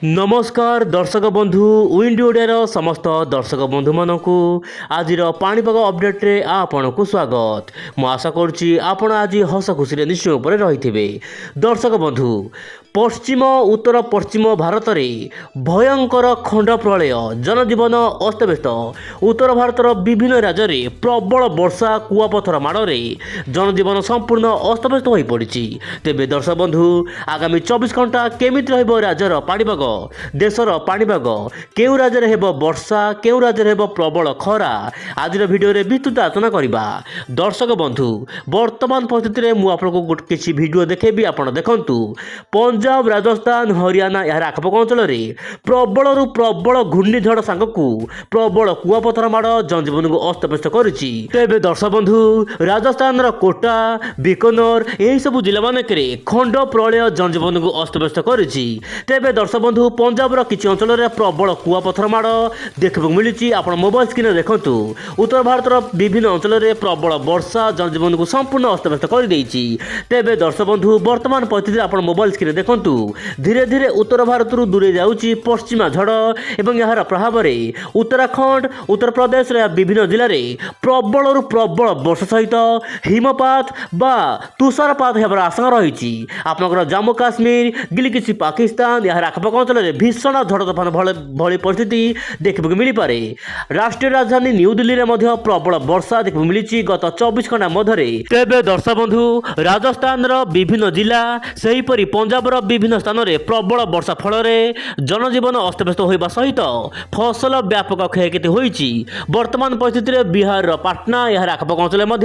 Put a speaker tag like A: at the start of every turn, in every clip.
A: नमस्कार दर्शक बंधु विंडी ओडियार समस्त दर्शक बंधु मानक आज पाणीपाग अपडेट्रे आपण को स्वागत। मु आशा करुच्ची आपण आज हस खुशी निश्चय उपर रही। दर्शक बंधु पश्चिम उत्तर पश्चिम भारत में भयंकर खंड प्रलय जनजीवन अस्तव्यस्त। उत्तर भारतर विभिन्न राज्य में प्रबल वर्षा कुआपथर माड़े जनजीवन संपूर्ण अस्तव्यस्त हो पड़ी। तेबे दर्शक बंधु आगामी 24 घंटा केमिति रहिबो राज्यर पाणीपाग देशर पाणीपाग केउ राज्य हेब वर्षा केउ राज्य हेब प्रबल खरा आज भिडियो विस्तृत आलोचना करबा। दर्शक बंधु वर्तमान परिस्थिति में मुझे किसी भिडियो देखेबी आपण देखंतु पंजाब राजस्थान हरियाणा यार आखपाख अंचल में प्रबल प्रबल घूर्णिझड़ सांगकू प्रबल कुआपथर माड़ जनजीवन को अस्तव्यस्त करिछि। तेबे दर्शक बंधु राजस्थान कोटा बीकानेर यही सब जिला मानक खंड प्रलय जनजीवन को अस्तव्यस्त करिछि। तेबे दर्शक बंधु पंजाब किसी अंचल में प्रबल कुआपथर माड़ देखा मिली। आप मोबाइल स्क्रीन देखु उत्तर भारतर विभिन्न अंचल में प्रबल वर्षा जनजीवन को संपूर्ण अस्तव्यस्त कर देछि। तेबे दर्शक बंधु वर्तमान परिस्थिति आप मोबाइल स्क्रीन देखु धीरे धीरे उत्तर भारत दूरे जाऊँगी पश्चिमा झड़ एवं यार प्रभाव में उत्तराखंड उत्तर प्रदेश विभिन्न जिले में प्रबल प्रबल वर्षा सहित हिमपात बा तुषारपात होबार आशंका रही। आपंकर जम्मू काश्मीर गिलगित पाकिस्तान यार आखपाख अंचल में भीषण झड़ तोफान भली परिस्थिति देखा मिल पारे। राष्ट्रीय राजधानी न्यू दिल्ली में प्रबल वर्षा देखा मिली गत 24 घंटा मध्य। तेबे दर्शक बंधु राजस्थान विभिन्न जिला सेहीपरि पंजाब विभिन्न स्थान में प्रबल वर्षा फल जनजीवन अस्तव्यस्त होगा सहित फसल व्यापक क्षयक्षति होती। वर्तमान परिस्थिति में बिहार पाटना यार आखपाख अंचल में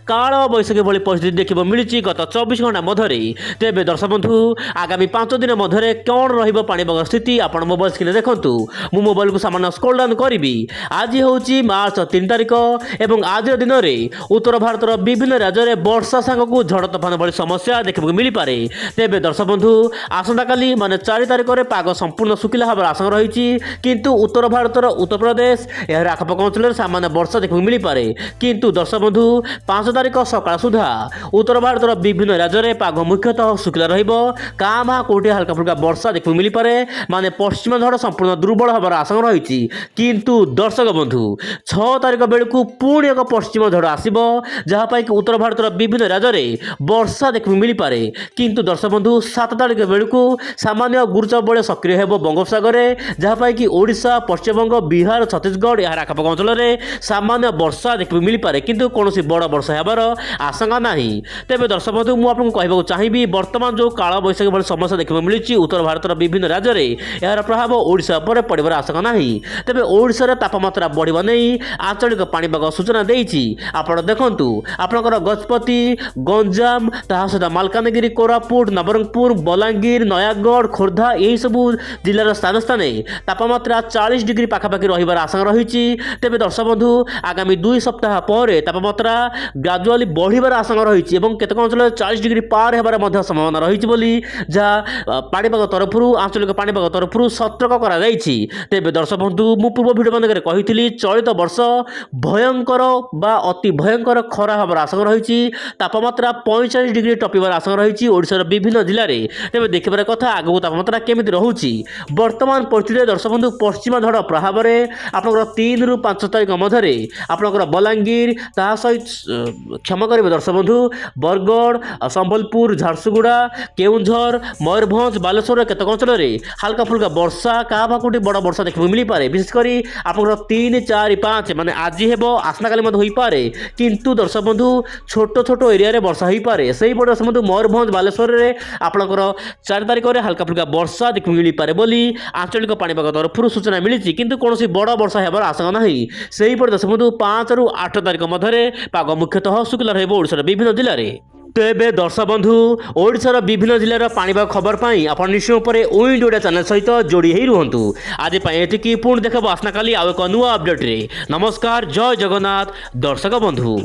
A: काल बैशाखी भली परिस्थिति देखा मिली गत 24 घंटा मध्य। तेबे दर्शक बंधु आगामी 5 दिन मध्य कौन रहीपाग स्थिति आप मोबाइल स्क्रीन देखु मु मोबाइल को सामान्य स्क्रॉल डाउन करी। आज हूँ मार्च 3 तारिख एवं आज दिन में उत्तर भारत विभिन्न राज्य में वर्षा सांगक झड़ तोफान भली समस्या देखा मिल पारे। तेबे दर्शक बंधु आसंता काली माने 4 तारिख में पाग संपूर्ण सुखिला हबार आशंका रही। किंतु उत्तर भारतर उत्तर प्रदेश यार आखपाख अंचल में सामान्य वर्षा देखा मिल पारे। किंतु दर्शक बंधु 5 तारिख सकाळ सुधा उत्तर भारतर विभिन्न राज्य में पाग मुख्यतः सुखिला रहिबो। काँ भाँ कोटी हल्का फुल्का वर्षा देखा मिल पारे माने पश्चिम झड़ संपूर्ण दुर्बल हबार आशंका रही। किंतु दर्शक बंधु 6 तारिख बेलू पुणी एक पश्चिम झड़ आसो जहाँपाई उत्तर भारतर विभिन्न राज्य में वर्षा देखा मिल पारे। किंतु दर्शक बंधु 7 तारिख बेलू सामान्य गुरुचाप बड़े सक्रिय हो बंगोपसागर जहाँपाई कि ओडिशा पश्चिमबंग बिहार छत्तीसगढ़ यार आखपाख अंचल में सामान्य वर्षा देखा मिल पारे। किंतु कौन बड़ वर्षा होबार आशंका नहीं। तेबे दर्शक बंधु मुझे कहूँ चाहिए वर्तमान जो काल बैशाखी भली समस्या देखा मिली उत्तर भारतर विभिन्न राज्य में यार प्रभाव ओडिशा पर पड़ार आशंका नहीं। तेबे ओडिशा तापमात्रा बढ़िबा नहीं आंचलिक पाणीपाग सूचना देछि। आपण देखंतु आपनकर गजपति गंजाम ता सहित मालकानगिरी कोरापुट नवरंगपुर बलांगीर नयागढ़ खोर्धा यही सब जिलार स्थान स्थान तापमात्रा 40 डिग्री पाखापाखि रहिबार आशंका रही। तेबे दर्शक बंधु आगामी 2 सप्ताह पर तापमात्रा ग्राजुआली बढ़िबार आशंका रही और केतक अंचल 40 डिग्री पार होबार मध्य संभावना रही जहाँ पाणीपाग तरफ आंचलिक पाणीपाग तरफ सतर्क करा जायछि। तेबे दर्शक बंधु मु पूर्व भिडियो मानक कही चलित वर्ष भयंकर बा अति भयंकर खरा हबार आशंका रही। तापमात्रा 45 डिग्री टपिबार आशंका रही ओडिशार विभिन्न जिले में। तेबे देखिबार कथा आगु तापमात्रा केमिति रहुछि। वर्तमान परिस्थिति दर्शक बंधु पश्चिम झड़ प्रभाव में आपनकर 3 ରୁ 5 तारिख मध्य आपनकर बलांगीर ता सहित क्षमा करेंगे दर्शक बंधु बरगढ़ संबलपुर झारसुगुड़ा केउंझर मयूरभंज बालेश्वर केतक अंचल में हल्का फुल्का वर्षा क्या भाकुटी बड़ वर्षा देखा मिल पारे। विशेषकर आपनकर 3, 4, 5 माने आज हेब आसना काली हो पारे। किंतु दर्शक बंधु छोट छोट एरिया रे वर्षा हो पारे। सही पड़े दर्शक बंधु मयूरभंज बालेश्वर में आपनकर 4 तारिख में हल्का फुल्का वर्षा देखा मिल पारे बोली आंचलिक पाणीपाग तरफ सूचना मिली। किंतु कौन बड़ वर्षा होबार आशंका नहीं। सही पड़े दर्शक बंधु 5 ରୁ 8 तारिख मध्य पाग मुख्यतः शुक्ला रहिबो ओडिशार विभिन्न जिले में। तेबे दर्शक बंधु ओडिशार विभिन्न जिलार पाणीपाग खबर पाई आपण निश्चय उपरे विंडी ओडिया चैनल सहित जोड़ी ही रुहंतु। आज एतिकी पुणी देखब आसना काली आउ एक नुआ अपडेट रे। नमस्कार जय जगन्नाथ दर्शक बंधु।